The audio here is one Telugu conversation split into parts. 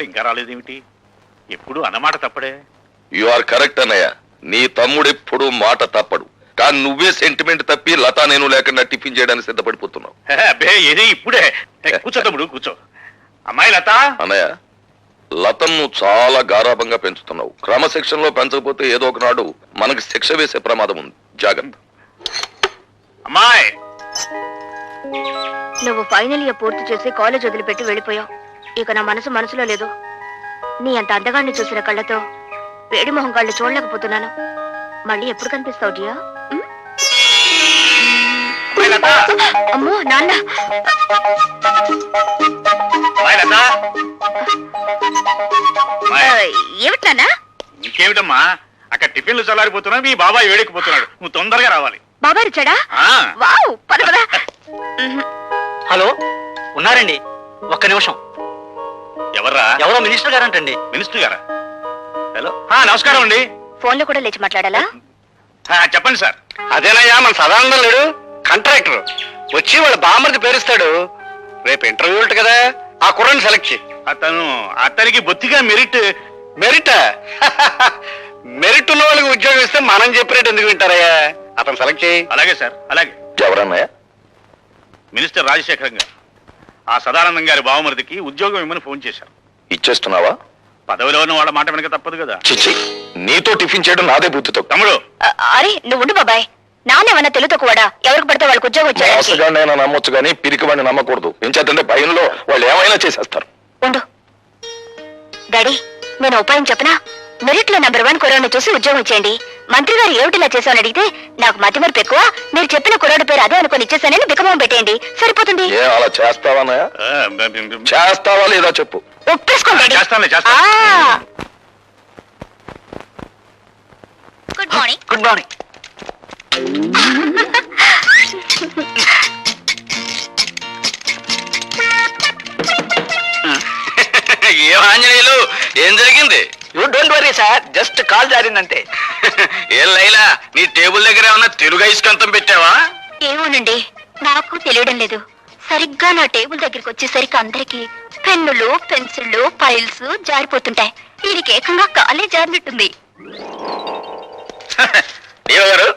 వస్తున్నాడు, ఇంకా రాలేదేమిటి? ఎప్పుడు అన్నమాట తప్పడే. యు ఆర్ కరెక్ట్ అన్నయ్య. నీ తమ్ముడు ఎప్పుడు మాట తప్పడు. కానీ నువ్వే సెంటిమెంట్ తప్పి లతా నేను లేకుండా టిఫిన్ చేయడానికి సిద్ధపడిపోతున్నావు. అబ్బే ఏది ఇప్పుడే. కూర్చో తమ్ముడు కూర్చో. అమ్మాయి లత. అన్నయ్య, లతను చాలా గారాభంగా పెంచుతున్నావు. క్రమశిక్షణలో పెంచకపోతే ఏదో ఒకనాడు మనకి శిక్ష వేసే ప్రమాదం ఉంది. జాగ్రత్త. అమ్మాయి, నువ్వు ఫైనల్ ఇయర్ పూర్తి చేసి కాలేజ్ వదిలిపెట్టి వెళ్ళిపోయావు. ఇక నా మనసులో లేదు. నీ అంత అందగాన్ని చూసిన కళ్ళతో వేడి మొహం కళ్ళు చూడలేకపోతున్నాను. మళ్ళీ ఎప్పుడు కనిపిస్తావు డియా? అమ్మో నాన్న. ఏమిటి నాన్న? ఇంకేమిటమ్మా, అక్కడ టిఫిన్లు చల్లారిపోతున్నా, మీ బాబాయ్ వేడెక్కిపోతున్నాడు. నువ్వు తొందరగా రావాలి. బాబాయ్ వచ్చాడా? వావ్, పద పద. హలో, ఉన్నారండి, ఒక్క నిమిషం. ఎవర్రా? ఎవరో మినిస్టర్ గారంటండి. మినిస్టర్ గారా? హలో, నమస్కారం అండి. ఫోన్ లో కూడా లేచి మాట్లాడాలా? చెప్పండి సార్. అదేనయ్యా, మన సదానందం లేడు, కాంట్రాక్టర్ వచ్చి వాళ్ళ బామ్మర్ది పేరుస్తాడు. రేపు ఇంటర్వ్యూ ఉంటుంది కదా, ఆ కుర్రని సెలెక్ట్ చేయి. అతనికి బొత్తిగా మెరిట్. మెరిట్ మెరిట్ ఉన్న వాళ్ళకి ఉద్యోగం ఇస్తే మనం చెప్పినట్టు ఎందుకు వింటారయ్యా? అతను సెలెక్ట్ చేయి. అలాగే సార్, అలాగే. ఎవరన్నయ్య? మినిస్టర్ రాజశేఖరం గారు ఆ సదానందం గారి బావమరిదికి ఉద్యోగం ఇమ్మని ఫోన్ చేశారు. ఇచ్చేస్తున్నావా? పదవిలో ఉన్న వాళ్ళ మాట వెనక తప్పదు కదా. చిచ్చి, నీతో టిఫిన్ చేయడం నాదే బుద్ధితో. తమ్ముడు, అరే నువ్వు ఉండు బాబాయ్. నాన్నేమన్నా తెలుతో కూడా ఎవరికి పడితే వాళ్ళకి ఉద్యోగం వచ్చాడు. మోసగాడినైనా నమ్మొచ్చు కానీ పిరికి వాడిని నమ్మకూడదు. ఎంచేతంటే భయంలో వాళ్ళు ఏమైనా చేసేస్తారు. ఉండు డాడీ, నేను ఉపాయం చెప్పనా? మెరిట్ లో నెంబర్ 1 కుర్రాడిని చూసి ఉద్యోగం ఇచ్చేయండి. మంత్రి గారు ఏమిటిలా చేశామని అడిగితే నాకు మతిమరుపు ఎక్కువ, మీరు చెప్పిన కుర్రాడి పేరు అదే అనుకుని ఇచ్చేసానని బికమం పెట్టేయండి, సరిపోతుంది. అలా చేస్తావా? చేస్తావా లేదా చెప్పు. ఒప్పేసుకోండి. Good morning. Good morning. ఏం ఆంజనేయులు, ఏం జరిగింది? You don't worry sir, just call జారిందంటే. ఏం లైలా, నీ టేబుల్ దగ్గర ఏమన్నా తెలుగు ఐస్కంతం పెట్టావా? ఏమోనండి, నాకు తెలియడం లేదు. సరిగ్గా నా టేబుల్ దగ్గరికి వచ్చేసరికి అందరికి పెన్నులు, పెన్సిళ్ళు, ఫైల్స్ జారిపోతుంటాయి. దీనికి ఏకంగా కాలే జారినట్టుంది. దేవ గారు,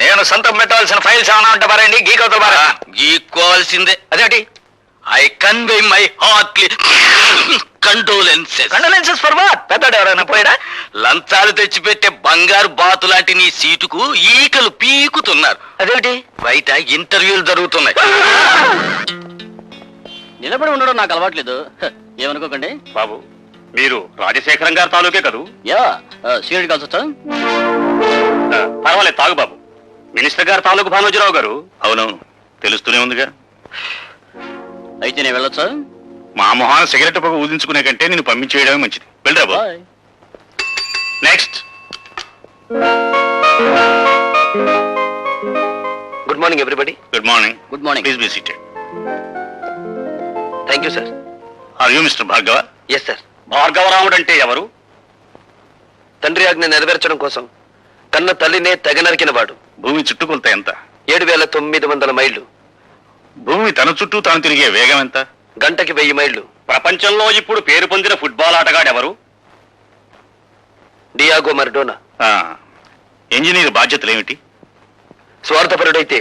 నేను సొంతం పెట్టవలసిన ఫైల్స్ ఏమైనా ఉంటా పారండి. గీకవుతా గీక్కోవాల్సిందే. అదేంటి? I convey my heartly condolences. Condolences for what? పెద్దడు ఎవరైనా పోయాడా? లంచాలు తెచ్చిపెట్టే బంగారు బాతు లాంటి నీ సీటుకు ఈకలు పీకుతున్నారు. అదేంటి? బయట ఇంటర్వ్యూలు జరుగుతున్నాయి. నిలబడి ఉండడం నాకు అలవాట్లేదు, ఏమనుకోకండి. బాబు, మీరు రాజశేఖరం గారి తాలూకే కదూ? యా, సీనియర్ కాల్స్ వచ్చా? పర్వాలేదు, తాగు బాబు. మినిస్టర్ గారు తాలూకు భానోజీరావు గారు. అవునవును, తెలుస్తూనే ఉందిగా. అయితే నేను వెళ్ళొచ్చా? మా మొహాన సిగరెట్ పొగ ఊదించుకునే కంటే నేను పంపించేయడమే మంచిది. వెళ్ళరా బాబు. Next. Good morning everybody. Good morning. Good morning. Please be seated. Thank you sir. Are you mister Bhargava? Yes sir. Bhargavaramudu అంటే ఎవరు? తండ్రి ఆజ్ఞ నెరవేర్చడం కోసం కన్న తల్లినే తెగ నరికిన వాడు. భూమి చుట్టుకొలత ఎంత? 7,900 మైళ్ళు. భూమి తన చుట్టూ తాను తిరిగే వేగం ఎంత? గంటకి 1000 మైళ్ళు. ప్రపంచంలో ఇప్పుడు పేరు పొందిన ఫుట్బాల్ ఆటగాడు ఎవరు? Diego Maradona. ఇంజనీర్ బాధ్యతలు ఏమిటి? స్వార్థపరుడైతే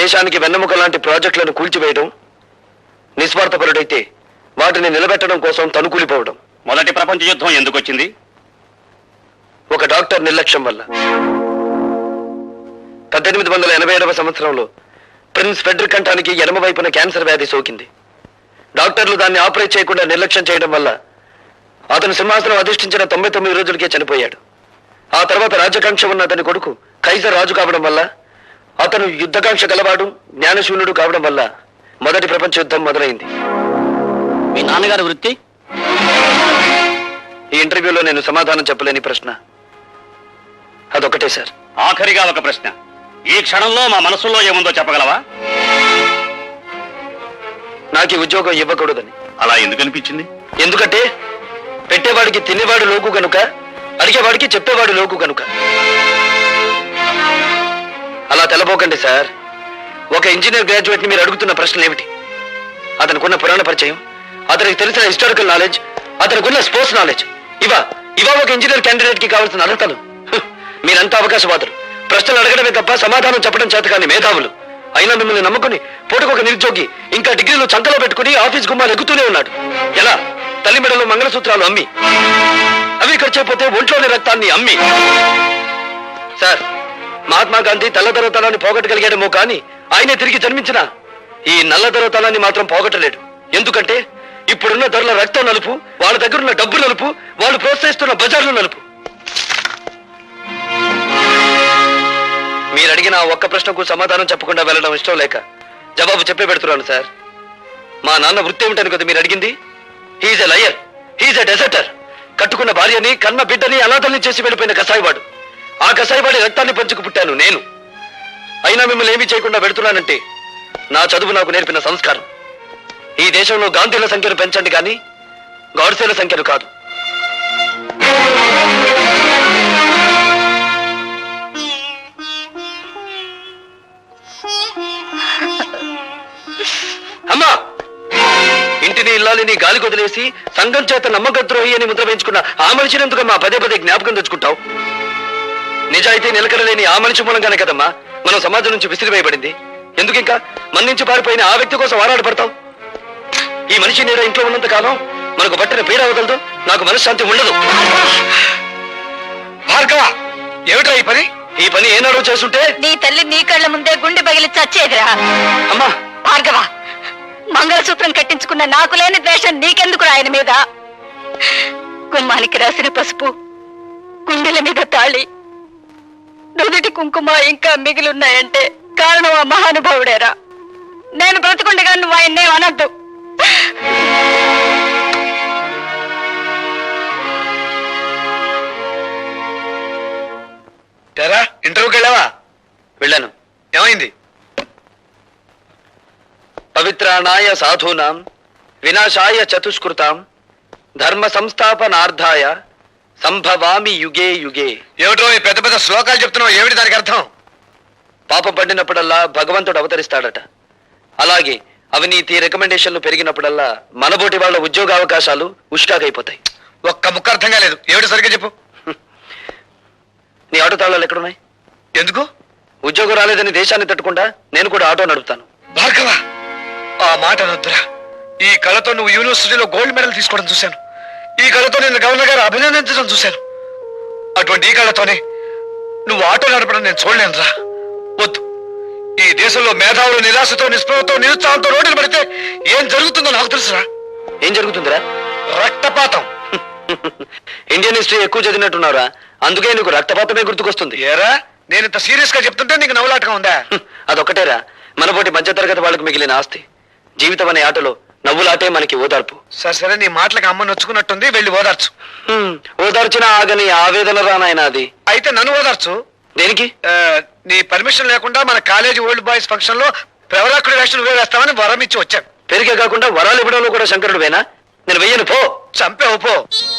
దేశానికి వెన్నెముక లాంటి ప్రాజెక్టులను కూల్చివేయడం, నిస్వార్థపరుడైతే వాటిని నిలబెట్టడం కోసం తనుకూలిపోవడం. మొదటి ప్రపంచ యుద్ధం ఎందుకు వచ్చింది? ఒక డాక్టర్ నిర్లక్ష్యం వల్ల. 1887వ సంవత్సరంలో ప్రిన్స్ ఫెడ్రిక్ కంఠానికి ఎడమ వైపున క్యాన్సర్ వ్యాధి సోకింది. డాక్టర్లు దాన్ని ఆపరేట్ చేయకుండా నిర్లక్ష్యం చేయడం వల్ల అతను సింహాసనం అధిష్ఠించిన 99 రోజులకే చనిపోయాడు. ఆ తర్వాత రాజ్యాకాంక్ష ఉన్న అతని కొడుకు కైజర్ రాజు కావడం వల్ల, అతను యుద్ధకాంక్ష గలవాడు, జ్ఞానశూన్యుడు కావడం వల్ల మొదటి ప్రపంచ యుద్ధం మొదలైంది. మీ నాన్నగారి వృత్తి? ఈ ఇంటర్వ్యూలో నేను సమాధానం చెప్పలేని ప్రశ్న అదొకటే సార్. ఆఖరిగా ఒక ప్రశ్న. ఈ క్షణంలో మా మనసులో ఏముందో చెప్పగలవా? నాకు ఈ ఉద్యోగం ఇవ్వకూడదని. అలా ఎందుకు అనిపించింది? ఎందుకంటే పెట్టేవాడికి తినేవాడు లోకు గనుక, అడిగేవాడికి చెప్పేవాడు లోకు గనుక. అలా తెలబోకండి సార్. ఒక ఇంజనీర్ గ్రాడ్యుయేట్ ని మీరు అడుగుతున్న ప్రశ్నలు ఏమిటి? అతనికున్న పురాణ పరిచయం, అతనికి తెలిసిన హిస్టారికల్ నాలెడ్జ్, అతనికి ఉన్న స్పోర్ట్స్ నాలెడ్జ్. ఇవా ఒక ఇంజనీర్ క్యాండిడేట్ కి కావాల్సిన అర్హతలు. మీరంతా అవకాశవాదులు, ప్రశ్నలు అడగడమే తప్ప సమాధానం చెప్పడం చేత కానీ మేధావులు. అయినా మిమ్మల్ని నమ్ముకుని పూటకొక నిరుద్యోగి ఇంకా డిగ్రీలు చంకలో పెట్టుకుని ఆఫీస్ గుమ్మాలు ఎగుతూనే ఉన్నాడు. ఎలా? తల్లి మెడలో మంగళసూత్రాలు అమ్మి, అవి ఖర్చైపోతే ఒంట్లోని రక్తాన్ని అమ్మి. సార్, మహాత్మా గాంధీ తెల్లదొరతనాన్ని పోగొట్టగలిగాడేమో కానీ ఆయనే తిరిగి జన్మించిన ఈ నల్లదొరతనాన్ని మాత్రం పోగొట్టలేడు. ఎందుకంటే ఇప్పుడున్న ధరల రక్తం నలుపు, వాళ్ళ దగ్గరున్న డబ్బు నలుపు, వాళ్ళు ప్రోత్సహిస్తున్న బజార్లు నలుపు. మీరు అడిగిన ఆ ఒక్క ప్రశ్నకు సమాధానం చెప్పకుండా వెళ్ళడం ఇష్టం లేక జవాబు చెప్పే పెడుతున్నాను సార్. మా నాన్న వృత్తి ఏమిటని కదా మీరు అడిగింది? He's a liar, he's a deserter. కట్టుకున్న భార్యని, కన్న బిడ్డని అనాథల్ని చేసి వెళ్ళిపోయిన కసాయివాడు. ఆ కసాయివాడి రక్తాన్ని పంచుకు పుట్టాను నేను. అయినా మిమ్మల్ని ఏమీ చేయకుండా పెడుతున్నానంటే నా చదువు నాకు నేర్పిన సంస్కారం. ఈ దేశంలో గాంధీల సంఖ్యను పెంచండి కానీ గాడ్సేల సంఖ్యను కాదు. అమ్మా, ఇంటిని ఇల్లాలిని గాలి కొదిలేసి సంఘం చేత నమ్మకద్రోహి అని ముద్ర వేయించుకున్న ఆ మనిషిని ఎందుకమ్మా పదే పదే జ్ఞాపకం తెచ్చుకుంటావు? నిజాయితీ నిలకడలేని ఆ మనిషి మూలంగానే కదమ్మా మనం సమాజం నుంచి విసిరివేయబడింది. ఎందుకు ఇంకా మన నుంచి పారిపోయిన ఆ వ్యక్తి కోసం ఆరాటపడతావు? ఈ మనిషి నీడ ఇంట్లో ఉన్నంత కాలం మనకు పట్టిన పీడ అవగలదు, నాకు మనశ్శాంతి ఉండదు. భార్గవ, ఏమిట్రా ఈ పని? ఈ పని ఏనాడో చేస్తుంటే నీ తల్లి నీ కళ్ళ ముందే గుండె పగిలి చచ్చేదిరా. అమ్మా, భార్గవ, మంగళసూత్రం కట్టించుకున్న నాకు లేని ద్వేషం నీకెందుకు ఆయన మీద? గుమ్మానికి రాసిన పసుపు, గుండెల మీద తాళి, నుదుటి కుంకుమ ఇంకా మిగిలిన్నాయంటే కారణం ఆ మహానుభావుడేరా. నేను బ్రతుకుండగా నువ్వు ఆయన్నే అనద్దు. తెరా ఇంటర్వ్యూకి వెళ్ళావా? వెళ్ళాను. ఏమైంది? పవిత్రాణాయ సాధూనాం వినాశాయ చతుష్కృతాం ధర్మ సంస్థాపనార్థాయ సంభవామి యుగే యుగే. ఏమిటో ఈ పెద్ద పెద్ద శ్లోకాలు చెప్తున్నావు, ఏమిటి దానికి అర్థం? పాపం పడినప్పుడల్లా భగవంతుడు అవతరిస్తాడట. అలాగే అవినీతి రికమెండేషన్లు పెరిగినప్పుడల్లా మనబోటి వాళ్ళ ఉద్యోగ అవకాశాలు ఉష్కాగైపోతాయి. ఒక్క ముక్క అర్థం కాలేదు, ఏమిటి సరిగ్గా చెప్పు. నీ ఆటో తాళాలు ఎక్కడున్నాయి? ఎందుకు? ఉద్యోగం రాలేదని దేశాన్ని తట్టుకుండా నేను కూడా ఆటో నడుపుతాను. భార్గవ, ఆ మాట అనొద్దురా. ఈ కళతో నువ్వు యూనివర్సిటీలో గోల్డ్ మెడల్ తీసుకోవడం చూశాను. ఈ కళతో నేను గవర్నర్ గారు అభినందించడం చూశాను. అటువంటి ఈ కళతోనే నువ్వు ఆటో నడపడం నేను చూడలేనురా. వద్దు. ఈ దేశంలో మేధావులు నిరాశతో, నిస్పృహతో, నిరుత్సాహంతో రోడ్డులు పడితే ఏం జరుగుతుందో నాకు తెలుసురా. ఏం జరుగుతుందిరా? రక్తపాతం. ఇండియన్ హిస్టరీ ఎక్కువ చదివినట్టున్నారా, అందుకే నీకు రక్తపాతమే గుర్తుకొస్తుంది. ఏరా, నేను ఇంత సీరియస్ గా చెప్తుంటే నీకు నవ్వులాటగా ఉందా? అదొక్కటేరా మనపోటి మధ్యతరగతి వాళ్ళకి మిగిలిన ఆస్తి. జీవితం అనే ఆటలో నవ్వులాటే మనకి ఓదార్పు. సరే సరే, నీ మాటలకు అమ్మ నొచ్చుకున్నట్టుంది, వెళ్ళి ఓదార్చు. ఓదార్చిన ఆగని ఆవేదన రానాయన అది. అయితే నన్ను ఓదార్చు. దేనికి? నీ పర్మిషన్ లేకుండా మన కాలేజీ ఓల్డ్ బాయ్స్ ఫంక్షన్ లో ప్రవరాకుడి వేషం నువ్వే వేస్తామని వరం ఇచ్చి వచ్చాను. పెరిగే కాకుండా వరాలు ఇవ్వడంలో కూడా శంకరుడు వేనా? నేను వెయ్యను, పో. చంపేవు పో.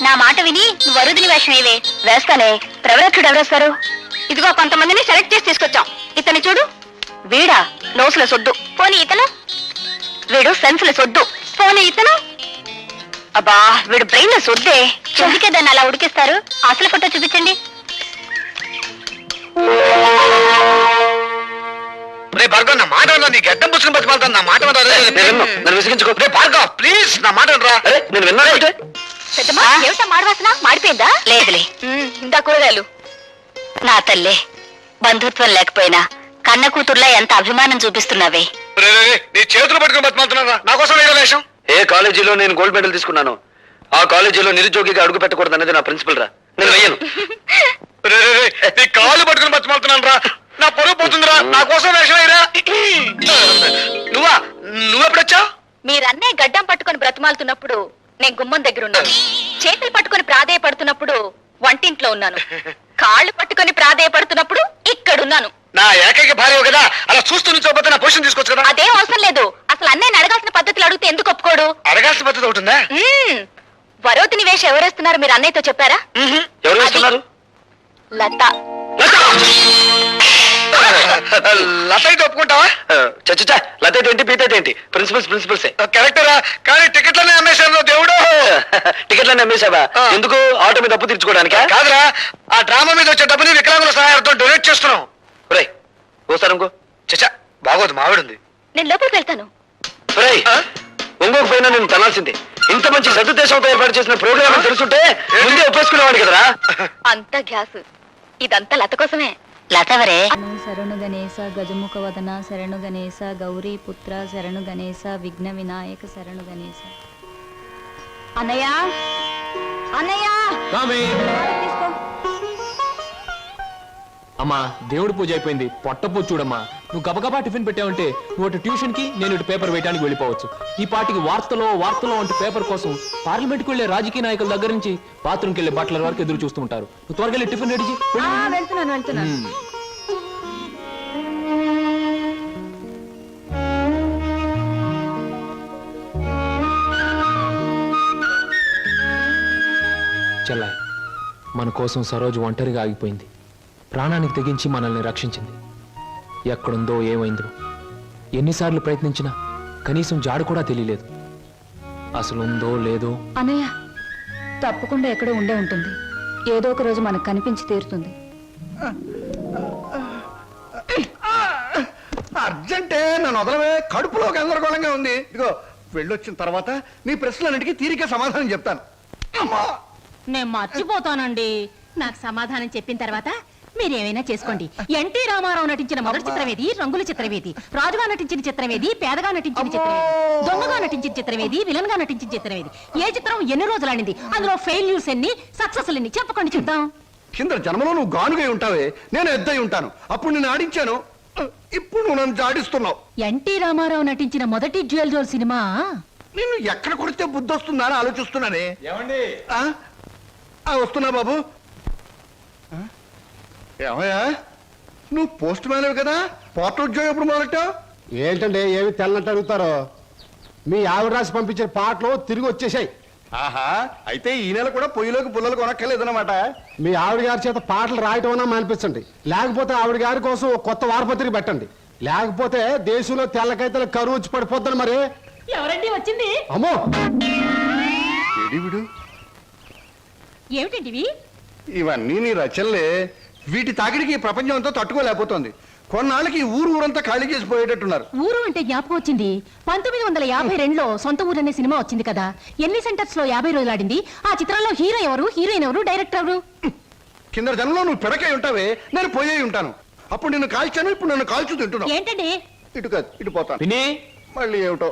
నా మాట విని నువ్వు వరుదిని వేషం ఏవే? వేస్తానే. ప్రవరక్షుడు ఎవరేస్తారు? ఇదిగో కొంతమందిని సెలెక్ట్ చేసి తీసుకొచ్చాం. ఇతని చూడు. వీడా నోసుల సొడ్డు. పోనీ ఇతను? వీడు సెన్సుల సొడ్డు. పోనీ ఇతను? అబ్బా, వీడు బ్రెయిన్ సొద్దే. ఎందుకే దాన్ని అలా ఉడికిస్తారు? అసలు ఫోటో చూపించండి. రే భార్గవ్, నా మాట నీ గడ్డం పుచ్చుకుని బతిమాలతాను. నా మాట నన్ను విసిగించుకో. రే భార్గవ్, ప్లీజ్ నా మాట రా. అరే, నేను విన్నా. ఏమిటా మాడవాసన? మాడిపోయిందా? లేదులే. ఇందా కూరగాయలు. నా తల్లే, బంధుత్వం లేకపోయినా కన్న కూతుర్లా ఎంత అభిమానం చూపిస్తున్నావే. నీ చేతులు పట్టుకుని బతిమాలుతున్నారా? నా కోసం వేరే వేషం. ఏ కాలేజీలో నేను గోల్డ్ మెడల్ తీసుకున్నాను ఆ కాలేజీలో నిరుద్యోగిగా అడుగు పెట్టకూడదు అనేది నా ప్రిన్సిపల్ రా. నేను వెయ్యను. నీ కాళ్ళు పట్టుకుని బతిమాలుతున్నాను రా. నా పొరుగు పోతుందిరా. నా కోసం వేషం అయ్యరా. నువ్వెప్పుడొచ్చావు? మీరన్నే గడ్డం పట్టుకొని బ్రతిమాలుతున్నప్పుడు నేను గుమ్మం దగ్గర ఉన్నాను. చేతులు పట్టుకొని ప్రాధేయపడుతున్నప్పుడు వంటింట్లో ఉన్నాను. కాళ్ళు పట్టుకొని ప్రాధేయపడుతున్నప్పుడు ఇక్కడున్నాను. నా ఏకైక భార్య కదా, అలా చూస్తూ నుంచోపోతే నా పొజిషన్ తీసుకోవచ్చు కదా. అదేం అవసరం లేదు. అసలు అన్నయ్యని అడగాల్సిన పద్ధతులు అడిగితే ఎందుకు ఒప్పుకోడు? అడగాల్సిన పద్ధతి ఒకటిందా? వరోతిని వేషం ఎవరేస్తున్నారు మీరు అన్నయ్యతో చెప్పారా? ఎవరు వేస్తున్నారు? లత. లత అయితే ఒప్పుకుంటావా? చచ్చా, లత ఏంటి, పీత ఏంటి? ప్రిన్సిపల్సే. కరెక్టరా, కానీ టికెట్లనే అమ్మేశారు దేవుడు. టికెట్లన్నీ అమ్మేశావా ఆ. ఎందుకు ఆటో మీద అప్పు తీర్చుకోవడానికా కాదురా, ఆ డ్రామా మీద వచ్చే డబ్బుని వికలాంగుల సహాయంతో డొనేట్ చేస్తున్నాం. ఒరేయ్ ఓసారి ఇంకో చచ్చా, బాగోదు, మావిడుంది. నేను లోపలికి వెళ్తాను. ఒరేయ్ ఒంగోకు పోయినా నేను తనాల్సిందే. ఇంత మంచి సదుద్దేశంతో ఏర్పాటు చేసిన ప్రోగ్రామ్ తెలుసుంటే ముందే ఒప్పేసుకునేవాడు కదరా. అంతా గ్యాస్, ఇదంతా లత కోసమే. లతవరే శరణు గణేశ గజముఖ వదన శరణు గణేశ గౌరీ పుత్ర శరణు గణేశ విఘ్న వినాయక శరణు గణేశ. అన్నయ్య అన్నయ్య తీసుకో. అమ్మా దేవుడి పూజ అయిపోయింది, పొట్టపూ చూడమ్మా. నువ్వు గబగబా టిఫిన్ పెట్టావంటే నువ్వు అటు ట్యూషన్ కి, నేను ఇటు పేపర్ వేయడానికి వెళ్ళిపోవచ్చు. ఈ పాటికి వార్తలో వంటి పేపర్ కోసం పార్లమెంట్కి వెళ్లే రాజకీయ నాయకుల దగ్గర నుంచి బాత్రూమ్కి వెళ్లే బట్టల వరకు ఎదురు చూస్తూ ఉంటారు. నువ్వు త్వరగా వెళ్ళి టిఫిన్ రెడీ చేయి. వెళ్తున్నాను. చెల్లాయి, మన కోసం సరోజు ఒంటరిగా ఆగిపోయింది. ప్రాణానికి తెగించి మనల్ని రక్షించింది. ఎక్కడుందో ఏమైందో ఎన్నిసార్లు ప్రయత్నించినా కనీసం జాడు కూడా తెలియలేదు. అసలు ఉందో లేదో. అన్నయ్య తప్పకుండా ఎక్కడో ఉండే ఉంటుంది. ఏదో ఒక రోజు మనకు కనిపించి తీరుతుంది. అర్జెంటే నన్ను వదలవే, కడుపులో గందరగోళంగా ఉంది. ఇదిగో వెళ్ళొచ్చిన తర్వాత నీ ప్రశ్నలన్నిటికీ తీరిక సమాధానం చెప్తాను. అమ్మా నేను మర్చిపోతానండి. నాకు సమాధానం చెప్పిన తర్వాత మీరేమైనా చేసుకోండి. ఎన్టీ రామారావు నటించిన మొదటి చిత్రమేది, రంగుల చిత్రమేది, రాజుగా నటించిన చిత్రమేది, పేదగా నటించిన చిత్రమేది, దొంగగా నటించిన చిత్రమేది, విలన్ గా నటించిన చిత్రమేది, ఏ చిత్రం ఎన్ని రోజులు ఆడింది, అందులో ఫెయిల్యూర్స్ ఎన్ని, సక్సెస్ ఎన్ని చెప్పకండి చూద్దాం. కింద జన్మలో నువ్వు గానుగై ఉంటావే, నేను ఎద్దై ఉంటాను. అప్పుడు నేను ఆడించాను, ఇప్పుడు నువ్వు నన్ను జాడిస్తున్నావు. ఎన్టీ రామారావు నటించిన మొదటి డ్యూయల్ రోల్ సినిమా నిన్ను ఎక్కడ కొడితే బుద్ధి వస్తుందా అని ఆలోచిస్తున్నానే. వస్తున్నా బాబు. ఏమయ్యా, నువ్వు పోస్ట్ మ్యాన్ కదా, పోర్ట్ ఉద్యోగం ఎప్పుడు మొదలెట్టావు? ఏంటంటే ఏమి తెల్లనట్టు అడుగుతారో. మీ ఆవిడ రాసి పంపించిన పాటలు తిరిగి వచ్చేసాయి. ఆహా, అయితే ఈ నెల కూడా పొయ్యిలోకి పుల్లలు కొనక్కర్లేదన్నమాట. మీ ఆవిడ గారి చేత పాటలు రాయటం అన్నా మానిపించండి, లేకపోతే ఆవిడ గారి కోసం ఒక కొత్త వారపత్రిక పెట్టండి. లేకపోతే దేశంలో తెల్లకైతే కరువు వచ్చి పడిపోద్దని. మరి ఎవరండి వచ్చింది? అమ్మో, విడు ఏమిటండి ఇవి? ఇవన్నీ నీ రచనలే. వీటి తాకిడికి ఈ ప్రపంచం అంతా తట్టుకోలేకపోతుంది. కొన్నాళ్ళకి ఈ ఊరంతా ఖాళీ చేసి పోయేటట్టున్నారు. ఊరు అంటే జ్ఞాపకం వచ్చింది. 1952లో సొంత ఊరు అనే సినిమా వచ్చింది కదా. ఎన్ని సెంటర్స్ లో 50 రోజులు ఆడింది. ఆ చిత్రంలో హీరో ఎవరు, హీరోయిన్ ఎవరు, డైరెక్టర్ ఎవరు? కింద జనంలో నువ్వు పిడకై ఉంటావే, నేను పోయే ఉంటాను. అప్పుడు నిన్ను కాల్చాను, ఇప్పుడు నన్ను కాల్చు తింటున్నావు. ఏంటండి? ఇటు కాదు, ఇటు పోతాను. పిన్ని, మళ్ళీ ఏమిటో.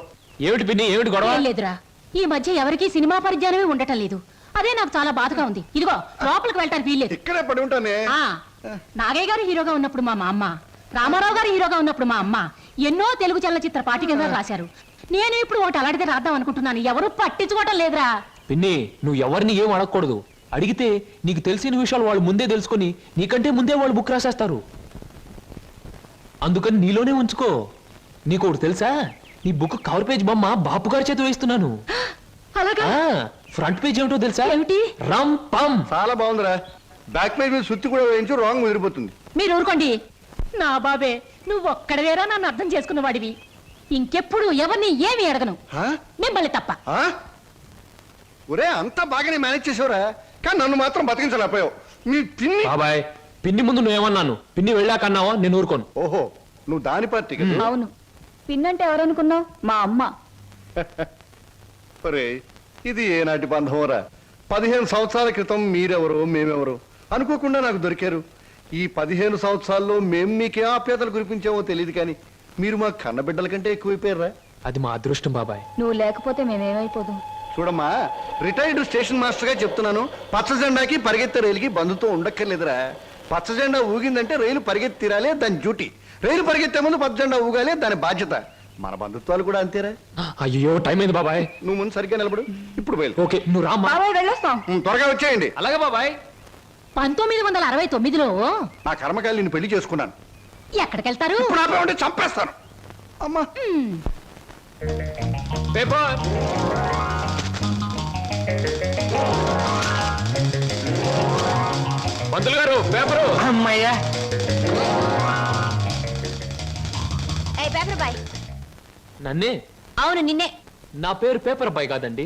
ఏమిటి పిన్ని, ఏమిటి గొడవ? ఏం లేదురా, ఈ మధ్య ఎవరికీ సినిమా పరిజ్ఞానమే ఉండటం లేదు. అదే నాకు చాలా బాధగా ఉంది. ఇదిగో లోపలికి వెళ్ళటానికి వీల్లేదు. ఇక్కడే పడి ఉంటానే. ఆ, నాగయ్య గారు హీరోగా ఉన్నప్పుడు మా అమ్మ, రామారావు గారు హీరోగా ఉన్నప్పుడు మా అమ్మ ఎన్నో తెలుగు చలనచిత్ర పాఠికగా రాశారు. నేను ఇప్పుడు ఒకటి అలాంటిదే రాద్దాం అనుకుంటున్నాను. ఎవరు పట్టించుకోవటం లేదురా. పిన్ని, నువ్వు ఎవరిని ఏం అడగకూడదు. అడిగితే నీకు తెలిసిన విషయాలు వాళ్ళు ముందే తెలుసుకొని నీకంటే ముందే వాళ్ళు బుక్ రాసేస్తారు. అందుకని నీలోనే ఉంచుకో. నీకు ఒకటి తెలుసా, నీ బుక్ కవర్ పేజ్ బొమ్మ బాపు గారి చేత వేస్తున్నాను. అలాగా? ఫ్రంట్ పేజ్ ఏమిటో తెలుసా? ఏమిటి? రమ్ పమ్. చాలా బాగుందిరా. బ్యాక్ పేజ్ మీద సుత్తి కూడా వేయించు, రాంగ్ ముదిరిపోతుంది. మీరు ఊరుకోండి. నా బాబే, నువ్వు ఒక్కడవేరా నన్ను అర్థం చేసుకున్న వాడివి. ఇంకెప్పుడు ఎవరిని ఏమి అడగను, ఆ? మిమ్మల్ని తప్ప. ఆ? ఒరే, అంతా బాగానే మేనేజ్ చేసావురా, కానీ నన్ను మాత్రం బతికించలేకపోయావు. మీ పిన్ని. బాబాయ్, పిన్ని ముందు నువ్వేమన్నాను, పిన్ని వెళ్ళాకన్నావా నేను ఊరుకోను. ఓహో, నువ్వు దాని పార్టీ కదా. అవును, పిన్నంటే ఎవరనుకున్నావు? మా అమ్మ. ఒరే, ఇది ఏనాటి బంధంరా. 15 సంవత్సరాల క్రితం మీరెవరు మేమెవరు అనుకోకుండా నాకు దొరికారు. ఈ 15 సంవత్సరాల్లో మేము మీకే ఆప్యాతలు కురిపించామో తెలియదు, కానీ మీరు మా కన్నబిడ్డల కంటే ఎక్కువైపోయారా. అది మా అదృష్టం బాబాయ్. నువ్వు లేకపోతే మేమేమైపోదు. చూడమ్మా, రిటైర్డ్ స్టేషన్ మాస్టర్ గా చెప్తున్నాను, పచ్చ జెండాకి పరిగెత్తే రైలుకి బంధుత్వం ఉండక్కర్లేదురా. పచ్చ జెండా ఊగిందంటే రైలు పరిగెత్తి తీరాలే, దాని డ్యూటీ. రైలు పరిగెత్తే ముందు పచ్చ జెండా ఊగాలే, దాని బాధ్యత. మన బంధుత్వాలు కూడా అంతేరా. అయ్యో, టైం అయింది బాబాయ్. నువ్వు ముందు సరిగ్గా నిలబడు, ఇప్పుడు బయలు. ఓకే, నువ్వు రామ్మా. బాబాయ్ వెళ్ళొస్తాం. త్వరగా వచ్చేయండి. అలాగే బాబాయ్. 1969లో నా కర్మకాయలు నిన్ను పెళ్లి చేసుకున్నాను. ఎక్కడికెళ్తారు? ఇప్పుడు ఆపే ఉంటే చంపేస్తాను. అమ్మా, పేపర్. పంతులు గారు, పేపరు. అమ్మయ్యా, పేపర్ బాయ్. నన్నే? అవును, నిన్నే. నా పేరు పేపర్ బాయ్ కాదండి,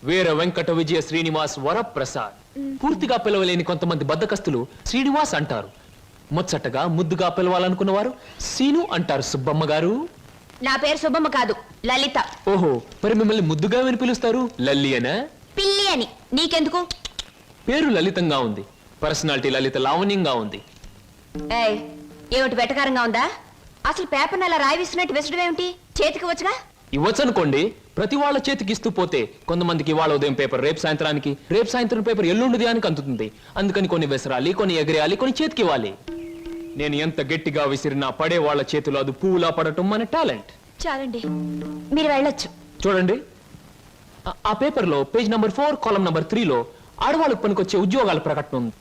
వీర వెంకట విజయ శ్రీనివాస్ వరప్రసాద్. పూర్తిగా పిలవలేని కొంతమంది బద్దకస్తులు శ్రీనివాస్ అంటారు. ముచ్చటగా ముద్దుగా పిలవాలనుకున్న వారు సీను అంటారు. సుబ్బమ్మ గారు. నా పేరు శుభమ్మ కాదు, లలిత. ఓహో, మరి మిమ్మల్ని ముద్దుగా విని పిలుస్తారు లల్లి అనా? పిల్లి అని. నీకెందుకు? పేరు లలితంగా ఉంది, పర్సనాలిటీ లలిత లావణ్యంగా ఉంది. ఏయ్, ఏమిటి వెటకారంగా ఉందా? అసలు పేపర్ని అలా రాయిస్తున్నట్టు విసడం ఏమిటి? చేతికి వచ్చుగా. ఇవ్వచ్చనుకోండి, ప్రతి వాళ్ళ చేతికి ఇస్తూ పోతే కొంతమందికి వాళ్ళ ఉదయం పేపర్ రేపు సాయంత్రానికి, రేపు సాయంత్రం పేపర్ ఎల్లుండి దానికి అందుతుంది. అందుకని కొన్ని విసరాలి, కొన్ని ఎగరేయాలి, కొన్ని చేతికి ఇవ్వాలి. నేను ఎంత గట్టిగా విసిరినా పడే వాళ్ళ చేతిలో అది పువ్వులా పడటం మన టాలెంట్. చాలండి, మీరు వెళ్ళొచ్చు. చూడండి, ఆ పేపర్లో పేజ్ నంబర్ 4 కాలం నంబర్ 3లో ఆడవాళ్ళకు పనికొచ్చే ఉద్యోగాల ప్రకటన ఉంది.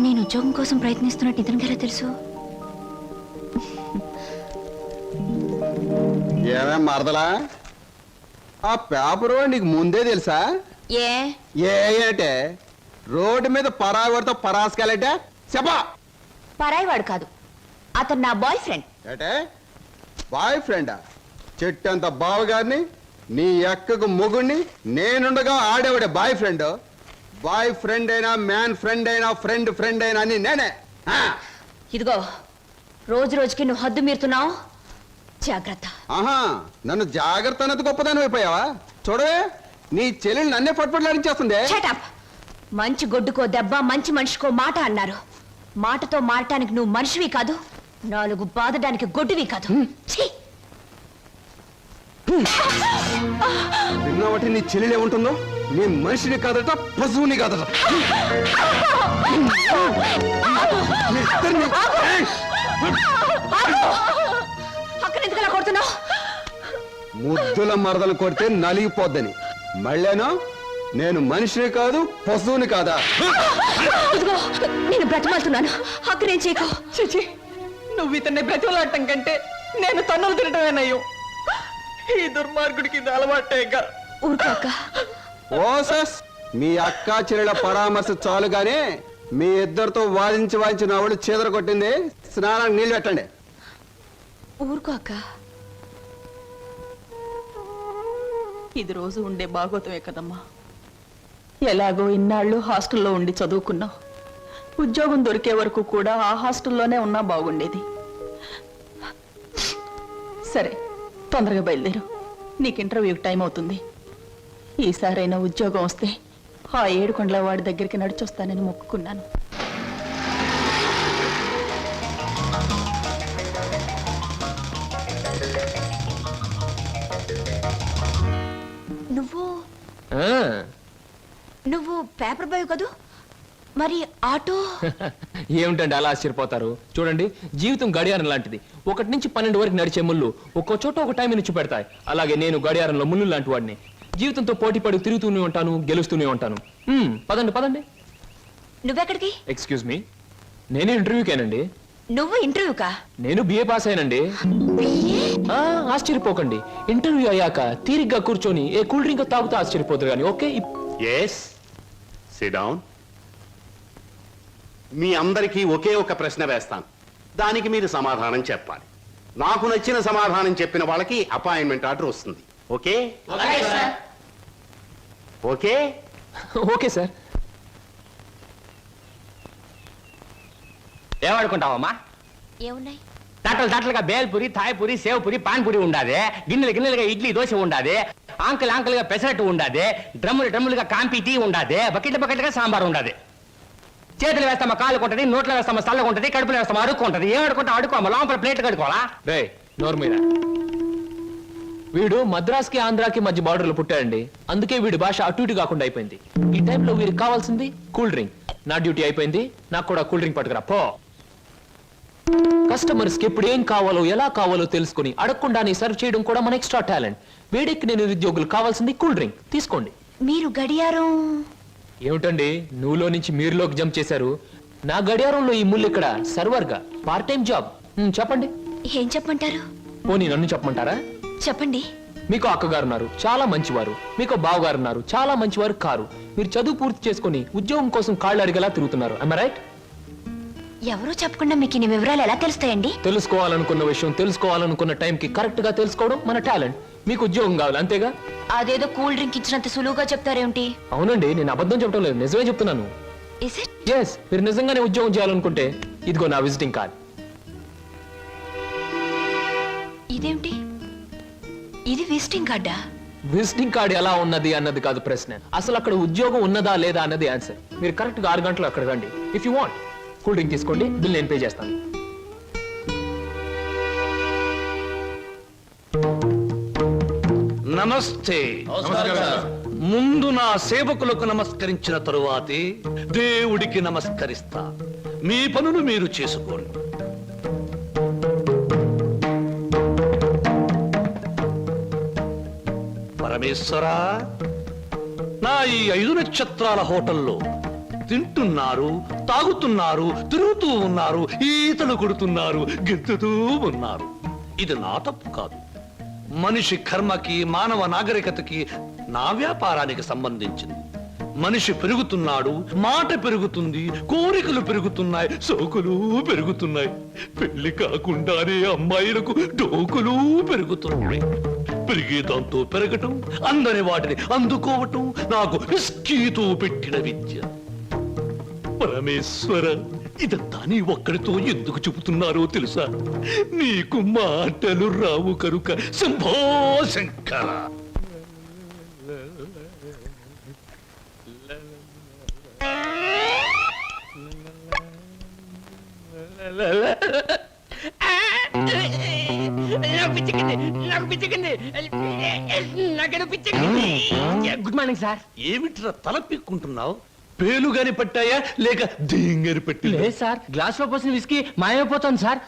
నేను ఉద్యోగం కోసం ప్రయత్నిస్తున్నట్టు ఇతనికి ఎలా తెలుసు? ఏమేం మరదలా, ఆ పేపరు నీకు ముందే తెలుసా? ఏ ఏంటే రోడ్డు మీద పరాగడితో పరాసుకెళ్ళటే చెప్పా. పరాయివాడు కాదు, అతను నా బాయ్ ఫ్రెండ్. ఏటే బాయ్ ఫ్రెండా? చెట్టంత బావగారిని, నీ ఎక్కకు మొగుణ్ణి, నేనుండగా ఆడేవాడే బాయ్ ఫ్రెండ్. బాయ్ ఫ్రెండ్ అయినా, మ్యాన్ ఫ్రెండ్ అయినా, ఫ్రెండ్ ఫ్రెండ్ అయినా అని నేనే. ఇదిగో, రోజు రోజుకి నువ్వు హద్దు మీరుతున్నావు, జాగ్రత్త. ఆహా, నన్ను జాగ్రత్త అన్నది గొప్పదాని అయిపోయావా? చూడవే, నీ చెల్లెలు నన్నే పట్టుపట్లాడించేస్తుంది. Shut up. మంచి గొడ్డుకో దెబ్బ, మంచి మనిషికో మాట అన్నారు. మాటతో మారటానికి నువ్వు మనిషివి కాదు, 4 బాదడానికి గొడ్డువి కాదు. ఛీ! విన్నావటి నీ చెల్లెలు ఏముంటుందో? నీ మనిషిని కాదట, పశువుని కాదట. మీ ఇద్దరిని- అక్కడ ఎందుకలా కొడుతున్నావు? ముద్దుల మరదలు కొడితే నలిగిపోద్దని. మళ్ళేనో నేను మనిషిని కాదు, పశువుని కాదా? ఇదిగో, నేను బ్రతిమాలుతున్నాను, అక్కడేం చేయకు. చిచి, నువ్వు ఇతన్ని బ్రతిమలాడటం కంటే నేను తన్నులు తినటమేనయ్యో. ఈ దుర్మార్గుడికి ఇది అలవాటేగా. ఊరుకోక. ఓసస్, మీ అక్క చెల్లెల పరామర్శ చాలుగానే మీ ఇద్దరితో వాదించి నా వాళ్ళు చీదర కొట్టింది. స్నానానికి నీళ్ళు పెట్టండి. ఊరుకోక. ఇది రోజు ఉండే భాగవతమే కదమ్మా. ఎలాగో ఇన్నాళ్ళు హాస్టల్లో ఉండి చదువుకున్నావు. ఉద్యోగం దొరికే వరకు కూడా ఆ హాస్టల్లోనే ఉన్నా బాగుండేది. సరే, తొందరగా బయలుదేరు, నీకు ఇంటర్వ్యూకి టైం అవుతుంది. ఈసారైనా ఉద్యోగం వస్తే ఆ 7 కొండల వాడి దగ్గరికి నడిచొస్తానని మొక్కుకున్నాను. నువ్వు పేపర్ బాయ్ కదూ, మరి ఆటో? ఏమిటండి అలా ఆశ్చర్యపోతారు? చూడండి, జీవితం గడియారం లాంటిది. 1 నుంచి 12 వరకు నడిచే ముళ్ళు ఒక్కో చోట ఒక టైం నుంచి పెడతాయి. అలాగే నేను గడియారంలో ముళ్ళు లాంటి వాడిని. జీవితంతో పోటీ పడి తిరుగుతూనే ఉంటాను, గెలుస్తూనే ఉంటాను. పదండి పదండి. నువ్వెక్కడికి? ఎక్స్క్యూజ్ మీ, నేను ఇంటర్వ్యూకేనండి. నువ్వు ఇంటర్వ్యూకా? నేను బిఏ పాస్ అయినండి. ఆశ్చర్యపోకండి, ఇంటర్వ్యూ అయ్యాక తీరిగ్గా కూర్చొని ఏ కూల్ డ్రింక్ తాగుతూ ఆశ్చర్యపోతారు కానీ. Okay, yes, sit down. మీ అందరికీ ఒకే ఒక ప్రశ్న వేస్తాను, దానికి మీరు సమాధానం చెప్పాలి. నాకు నచ్చిన సమాధానం చెప్పిన వాళ్ళకి అపాయింట్మెంట్ ఆర్డర్ వస్తుంది. ఓకే? Okay okay sir. ఏమనుకుంటావమ్మా? ఏమున్నాయి? తట్టలుగా బేల్పూరి, థాయ్పూరి, సేవ్పూరి, పాన్పూరి ఉండాది. గిన్నెలుగా ఇడ్లీ దోశ ఉండాది. ఆంకలుగా పెసరట్టు ఉండాది. డ్రమ్ములుగా కాంపి టీ ఉండాది. బకెట్లుగా సాంబార్ ఉండాది. చేతులు వేస్తామా కాలు కొంటది, నోట్లో వేస్తామా చల్లగా ఉంటది, కడుపులో వేస్తామా అడుక్కుంటది. ఏం అడుకుంటా అడుకోమా, లోపల ప్లేట్ కడుకోవాలా? రే నోరు మీద. వీడు మద్రాస్కి ఆంధ్రాకి మధ్య బార్డర్లో పుట్టాడండి. అందుకే వీడి భాష అటు ఇటు కాకుండా అయిపోయింది. ఈ టైంలో వీరికి కావాల్సింది కూల్ డ్రింక్. నా డ్యూటీ అయిపోయింది, నాకు కూడా కూల్ డ్రింక్ పట్టుకురా పో. కస్టమర్స్ కి ఎప్పుడు ఏం కావాలో ఎలా కావాలో తెలుసుకుని అడగకుండానే సర్వ్ చేయడం కూడా మన ఎక్స్ట్రా టాలెంట్. వేడెక్కి నేను నిరుద్యోగులు కావాల్సింది కూల్ డ్రింక్. తీసుకోండి. మీరు గడియారం? ఏమిటండి నువ్వులో నుంచి మీరులోకి జంప్ చేశారు? నా గడియారంలో ఈ ముళ్ళు ఇక్కడ సర్వర్ గా పార్ట్ టైం జాబ్. చెప్పండి. ఏం చెప్పమంటారు? పోనీ నన్ను చెప్పమంటారా? చెప్పండి. మీకు అక్కగారు ఉన్నారు, చాలా మంచివారు. మీకు బావగారు ఉన్నారు, చాలా మంచివారు కారు. మీరు చదువు పూర్తి చేసుకుని ఉద్యోగం కోసం కాళ్ళు అడిగేలా తిరుగుతున్నారు. am I right? ఎవరో చెప్పకుండా మీకు ఇన్ని వివరాలు ఎలా తెలుస్తాయండి? తెలుసుకోవాలనుకున్న విషయం తెలుసుకోవాలనుకున్న టైంకి కరెక్ట్ గా తెలుసుకోవడం మన టాలెంట్. మీకు ఉద్యోగం కావాలి అంతేగా? అదేదో కూల్ డ్రింక్ ఇచ్చినంత సులువుగా చెప్తారేమిటి? అవునండి, నేను అబద్ధం చెప్పడం లేదు, నిజమే చెప్తున్నాను. Is it? ఎస్, మీరు నిజంగానే ఉద్యోగం చేయాలనుకుంటే ఇదిగో నా విజిటింగ్ కార్డ్. ఇదేమిటి? ఇది విజిటింగ్ కార్డా? విజిటింగ్ కార్డ్ ఎలా ఉన్నది అన్నది కాదు ప్రశ్న, అసలు అక్కడ ఉద్యోగం ఉన్నదా లేదా అన్నది ఆన్సర్. మీరు కరెక్ట్ గా 6 గంటలు అక్కడ రండి. If you want cool drink తీసుకోండి, బిల్ నేను పే చేస్తాను. నమస్తే. ముందు నా సేవకులకు నమస్కరించిన తరువాతే దేవుడికి నమస్కరిస్తా. మీ పనులు మీరు చేసుకోండి. పరమేశ్వరా, నా ఈ 5 నక్షత్రాల హోటల్లో తింటున్నారు, తాగుతున్నారు, తిరుగుతూ ఉన్నారు, ఈతలు కొడుతున్నారు, గెంతుతూ ఉన్నారు. ఇది నా తప్పు కాదు. మనిషి కర్మకి, మానవ నాగరికతకి, నా వ్యాపారానికి సంబంధించింది. మనిషి పెరుగుతున్నాడు, మాట పెరుగుతుంది, కోరికలు పెరుగుతున్నాయి, సోకులు పెరుగుతున్నాయి. పెళ్లి కాకుండానే అమ్మాయిలకు డోకులు పెరుగుతున్నాయి. పెరిగే దాంతో పెరగటం, అందని వాటిని అందుకోవటం నాకు విస్కీతో పెట్టిన విద్య. పరమేశ్వర, ఇదంతా నీ ఒక్కడితో ఎందుకు చెబుతున్నారో తెలుసా? నీకు మాటలు రావు కనుక. Shambho Shankara. Good morning sir. ఏమిట్రా తల పిక్కుంటున్నావు? పేలుగాని పట్టాయా లేక దేంగని పట్టి? లేదు సార్, గ్లాస్ లో పోసిన విస్కీ మాయమైపోతుంది సార్.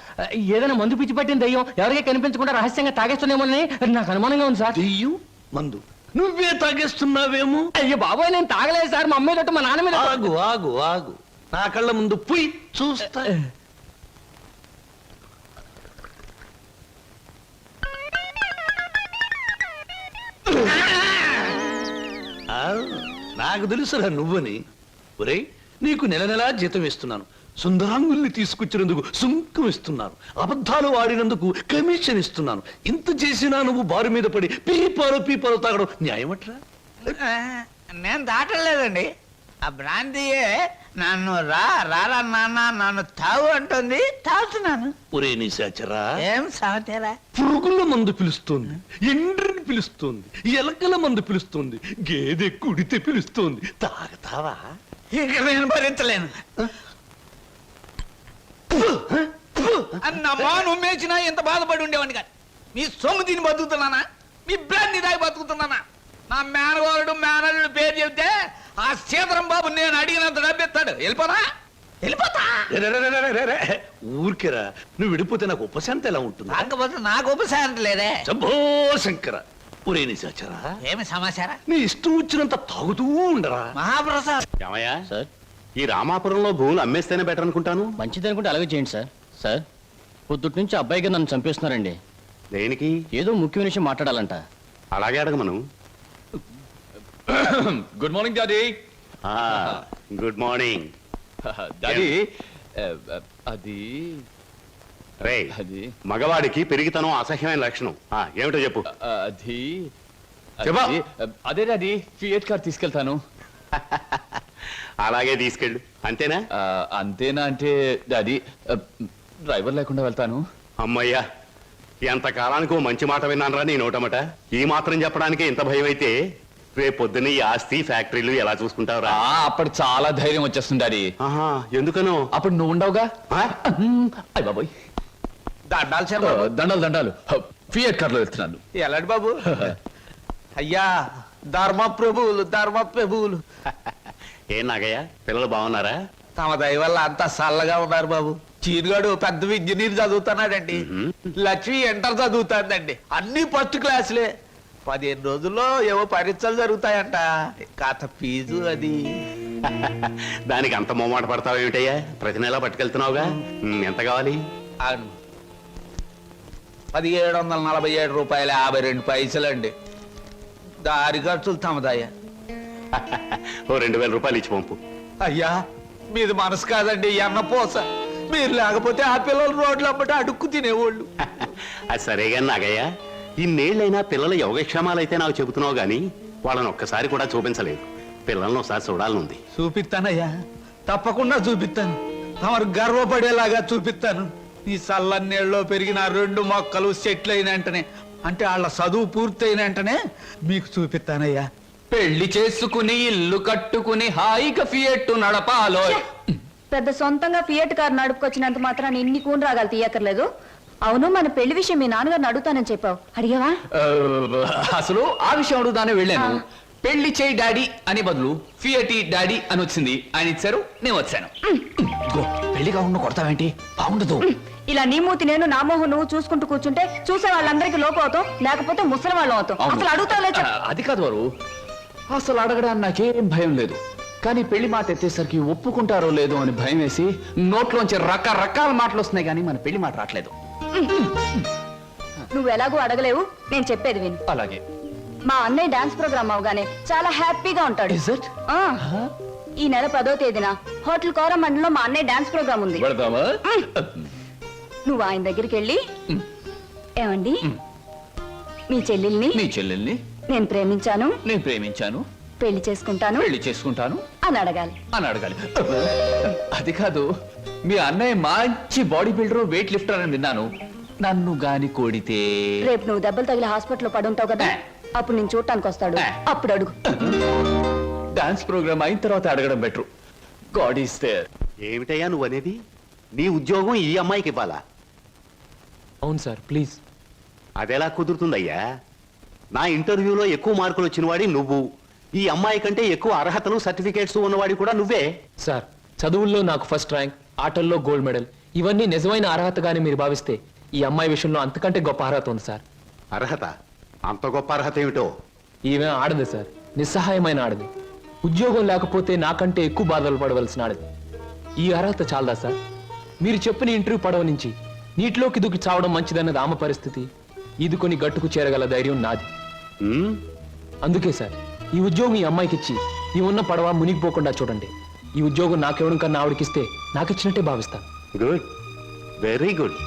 ఏదైనా మందు పిచ్చి పట్టిన దయ్యం ఎవరికీ కనిపించకుండా రహస్యంగా తాగేస్తున్నామోనని నాకు అనుమానంగా ఉంది సార్. దెయ్యం మందు నువ్వే తాగేస్తున్నావేమో? అయ్యో బాబోయ్, నేను తాగలేదు సార్. మా అమ్మాయి తోటి మా నాన్న మీద. ఆగు ఆగు ఆగు, నా కళ్ళ ముందు పోయి చూస్తా. నాకు తెలుసురా నువ్వని. ఒరేయ్, నీకు నెల నెలా జీతం ఇస్తున్నాను, సుందరాంగుల్ని తీసుకొచ్చినందుకు సుంకం ఇస్తున్నాను, అబద్ధాలు ఆడినందుకు కమిషన్ ఇస్తున్నాను. ఇంత చేసినా నువ్వు బారు మీద పడి పీపాలు తాగడం న్యాయమట్రా? నేను దాటలేదండి. ఆ బ్రాంతియే నన్ను రారా నాన్న నన్ను తాగు అంటుంది, తాగుతున్నాను. ఒరే నిశాచరా, ఏం సాగుతారా? పురుగుల మందు పిలుస్తోంది, ఎండ్రిని పిలుస్తోంది, ఎలకల మందు పిలుస్తోంది, గేదె కుడితే పిలుస్తోంది. తాగతావా? ఇక నేను భరించలేను. అన్నమ్మా, నువ్వు మేచినా ఎంత బాధపడి ఉండేవాడిని కాదు. మీ సొమ్ము తిని బతుకుతున్నానా? మీ బ్రాంతి దాగి బతుకుతున్నానా? నా మేనవారుడు మేనల్లుడు పేరు చెబితే ఆ సీతరం బాబు నేను అడిగినంత డబ్బిస్తాడు. వెళ్ళిపోతా. ఊరికేరా, నువ్వు విడిపోతే నాకు ఉపశాంతి ఎలా ఉంటుంది? కాకపోతే నాకు ఉపశాంతి లేదే. శంభో శంకర. ఒరే నిశాచరా, ఏమి సమాచారం? నీ ఇష్టం వచ్చినంత తాగుతూ ఉండరా. మహాప్రసాద్. ఏమయ్యా సార్, ఈ రామాపురంలో భూములు అమ్మేస్తేనే బెటర్ అనుకుంటాను. మంచిది అనుకుంటే అలాగే చేయండి సార్. సార్, పొద్దుటి నుంచి అబ్బాయిగా నన్ను చంపేస్తున్నారండి. దేనికి? ఏదో ముఖ్యమైన విషయం మాట్లాడాలంట. అలాగే అడగమను. Good morning daddy. Good morning daddy. అది రే, మగవాడికి పెరిగితనం అసహ్యమైన లక్షణం. ఏమిటో చెప్పు. అది చెప్పా. అదే డాడీ, ఫియట్ కార్ తీసుకెళ్తాను. అలాగే తీసుకెళ్ళు. అంతేనా? అంతేనా అంటే డాడీ, డ్రైవర్ లేకుండా వెళ్తాను. అమ్మయ్యా, ఎంతకాలానికి ఓ మంచి మాట విన్నానరా నీ నోటమట. ఈ మాత్రం చెప్పడానికి ఇంత భయం అయితే రేపు పొద్దున్న ఈ ఆస్తి ఫ్యాక్టరీలు ఎలా చూసుకుంటావురా? అప్పుడు చాలా ధైర్యం వచ్చేస్తుంది డాడీ. ఎందుకనో? అప్పుడు నువ్వు ఉండవుగా. అయ్య బాబోయ్, దండాలు ఫియట్ కార్ లో వెళ్తున్నాను. ఎలాంటి బాబు? అయ్యా, ధర్మ ప్రభువులు. ఏం నాగయ్య, పిల్లలు బాగున్నారా? తమ దయ వల్ల అంతా చల్లగా ఉన్నారు బాబు. చీరుగాడు పెద్ద ఇంజనీర్ చదువుతున్నాడండి. లక్ష్మి ఇంటర్ చదువుతాందండి. అన్ని ఫస్ట్ క్లాసులే. 15 రోజుల్లో ఏవో పరీక్షలు జరుగుతాయంట. కాత ఫీజు అది. దానికి అంత మొమ్మాట పడతావు ఏమిటయ్యా? ప్రతి నెలా పట్టుకెళ్తున్నావుగా. ఎంత కావాలి? 1747 రూపాయలు 52 పైసలండి. దారి ఖర్చులు తమదయ్యా. ఓ 2000 రూపాయలు ఇచ్చి పంపు. అయ్యా, మీది మనసు కాదండి, ఎన్నపోస. మీరు లేకపోతే ఆ పిల్లలు రోడ్లు అమ్మట అడుక్కు తినేవాళ్ళు. అది సరేగా నాగయ్య, ఇన్నేళ్లైనా పిల్లల యోగక్షేమాలైతే నాకు చెబుతున్నావు గానీ వాళ్ళని ఒక్కసారి కూడా చూపించలేదు. పిల్లలను ఒకసారి చూడాలనుంది. చూపిస్తానయ్యా, తప్పకుండా చూపిస్తాను. తమరు గర్వపడేలాగా చూపిస్తాను. ఈ చల్లన్నేళ్ళలో పెరిగిన 2 మొక్కలు సెట్లు అయిన వెంటనే, అంటే వాళ్ళ చదువు పూర్తయిన వెంటనే మీకు చూపిస్తానయ్యా. పెళ్లి చేసుకుని ఇల్లు కట్టుకుని హాయిగా ఫియట్ నడపాలో. పెద్ద సొంతంగా ఫియట్ కారు నడుపుకొచ్చినంత మాత్రాన్ని ఇన్ని కూని రాగాలు తీయక్కర్లేదు. అవును, మన పెళ్లి విషయం మీ నాన్నగారిని అడుగుతానని చెప్పావు, అడిగావా? అసలు ఆ విషయం అడుగుతానే వెళ్ళాను. పెళ్లి చేయి డాడీ అని బదులు ఫియటి డాడీ అని వచ్చింది. ఆయన ఇచ్చారు, నేను వచ్చాను. పెళ్లి కాకుండా కొడతావేంటి? బాగుండదు. ఇలా నీ మూతి నేను, నా మోహం నువ్వు చూసుకుంటూ కూర్చుంటే చూసే వాళ్ళందరికీ లోపం అవుతాం, లేకపోతే ముసలి వాళ్ళం అవుతాం. అసలు అడుగుతావులే. అది కాదు వారు, అసలు అడగడానికి నాకేం భయం లేదు. కానీ పెళ్లి మాట ఎత్తేసరికి ఒప్పుకుంటారో లేదో అని భయం వేసి నోట్లోంచి రకరకాల మాటలు వస్తున్నాయి, కానీ మన పెళ్లి మాట రావట్లేదు. నువ్వు ఎలాగో అడగలేవు, నేను చెప్పేది విను. అలాగే. మా అన్నయ్య డాన్స్ ప్రోగ్రామ్ అవగానే చాలా హ్యాపీగా ఉంటాడు. ఈ నెల 10వ తేదీన హోటల్ కోరమండలో మా అన్నయ్య డాన్స్ ప్రోగ్రామ్ ఉంది. నువ్వు ఆయన దగ్గరికి వెళ్ళి, ఏమండి మీ చెల్లెల్ని నేను ప్రేమించాను, పెళ్లి చేసుకుంటాను అని అడగాలి. అది కాదు, మీ అన్నయ్య మంచి బాడీ బిల్డర్, వెయిట్ లిఫ్టర్ అని విన్నాను. నన్ను గాని కోడితే రేపు నువ్వు దెబ్బలు తగిలి హాస్పిటల్లో పడుంటావు కదా, అప్పుడు నేను చూడటానికి వస్తాడు, అప్పుడు అడుగు. డాన్స్ ప్రోగ్రామ్ అయిన తర్వాత అడగడం బెటర్. God is there. ఏమిటయ్యా నువ్వు అనేది? నీ ఉద్యోగం ఈ అమ్మాయికి ఇవ్వాలా? అవును సార్, ప్లీజ్. అదెలా కుదురుతుందయ్యా? నా ఇంటర్వ్యూలో ఎక్కువ మార్కులు వచ్చినవాడి నువ్వు, ఈ అమ్మాయి కంటే ఎక్కువ అర్హతలు సర్టిఫికేట్స్ ఉన్నవాడి కూడా నువ్వే. సార్, చదువుల్లో నాకు ఫస్ట్ ర్యాంక్, ఆటల్లో గోల్డ్ మెడల్, ఇవన్నీ నిజమైన అర్హతగానే మీరు భావిస్తే ఈ అమ్మాయి విషయంలో అంతకంటే గొప్ప అర్హత ఉంది సార్. అర్హత? అంత గొప్ప అర్హత ఏమిటో? ఈమె ఆడదు సార్, నిస్సహాయమైన ఆడది. ఉద్యోగం లేకపోతే నాకంటే ఎక్కువ బాధలు పడవలసిన ఆడది. ఈ అర్హత చాలదా సార్? మీరు చెప్పిన ఇంటర్వ్యూ పడవ నుంచి నీటిలోకి దూకి చావడం మంచిదన్నది ఆమె పరిస్థితి. ఈదుకొని గట్టుకు చేరగల ధైర్యం నాది. అందుకే సార్, ఈ ఉద్యోగం ఈ అమ్మాయికి ఇచ్చి ఈ ఉన్న పడవ మునిగిపోకుండా చూడండి. ఈ ఉద్యోగం నాకెవడం కన్నా ఆవిడకిస్తే నాకిచ్చినట్టే భావిస్తాను. Good, very good.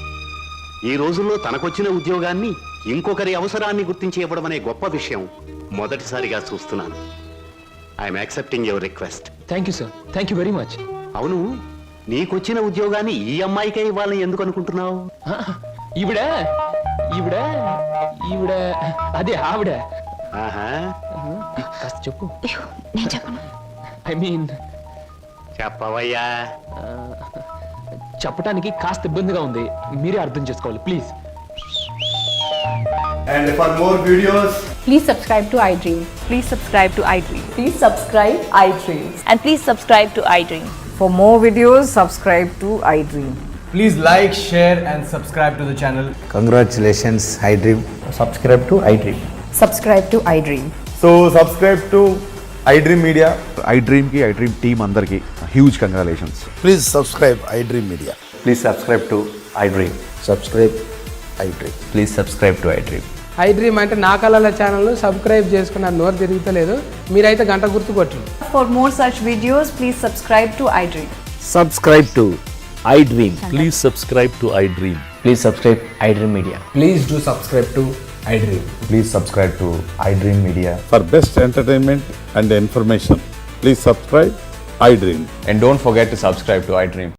ఈ రోజుల్లో తనకొచ్చిన ఉద్యోగాన్ని ఇంకొకరి అవసరాన్ని గుర్తించి ఇవ్వడం అనే గొప్ప విషయం మొదటిసారిగా చూస్తున్నాను. I'm accepting your request. Thank you sir, thank you very much. అవును, నీకొచ్చిన ఉద్యోగాన్ని ఈ అమ్మాయికే ఇవ్వాలని ఎందుకు అనుకుంటున్నావు? ఈవిడ అదే ఆవిడ. కాస్త చెప్పు. నేను చెప్పను. ఐ మీన్ చెప్పవయ్యా. చెప్పడానికి కాస్త ఇబ్బందిగా ఉంది, మీరే అర్థం చేసుకోవాలి please. And for more videos, Please subscribe to iDream. Please subscribe to iDream. Please subscribe iDream. And please subscribe to iDream. For more videos, subscribe to iDream. please like, share and subscribe to the channel. Congratulations, iDream. Subscribe to iDream. Subscribe to iDream. So subscribe to iDream Media. iDream ki iDream team andarki huge congratulations. Please subscribe iDream media. Please subscribe to iDream. Subscribe iDream. Please subscribe to iDream. iDream అంటే నా కళల ఛానల్ సబ్స్క్రైబ్ చేసుకున్న నోరు తిరుగుతలేదు, మీరైతే గంట గుర్తు కొట్టండి. For more such videos, please subscribe to iDream. Subscribe to iDream. Please subscribe to iDream. Please subscribe iDream Media. Please do subscribe to iDream. Please subscribe to iDream Media. For best entertainment and information, please subscribe iDream. And don't forget to subscribe to iDream.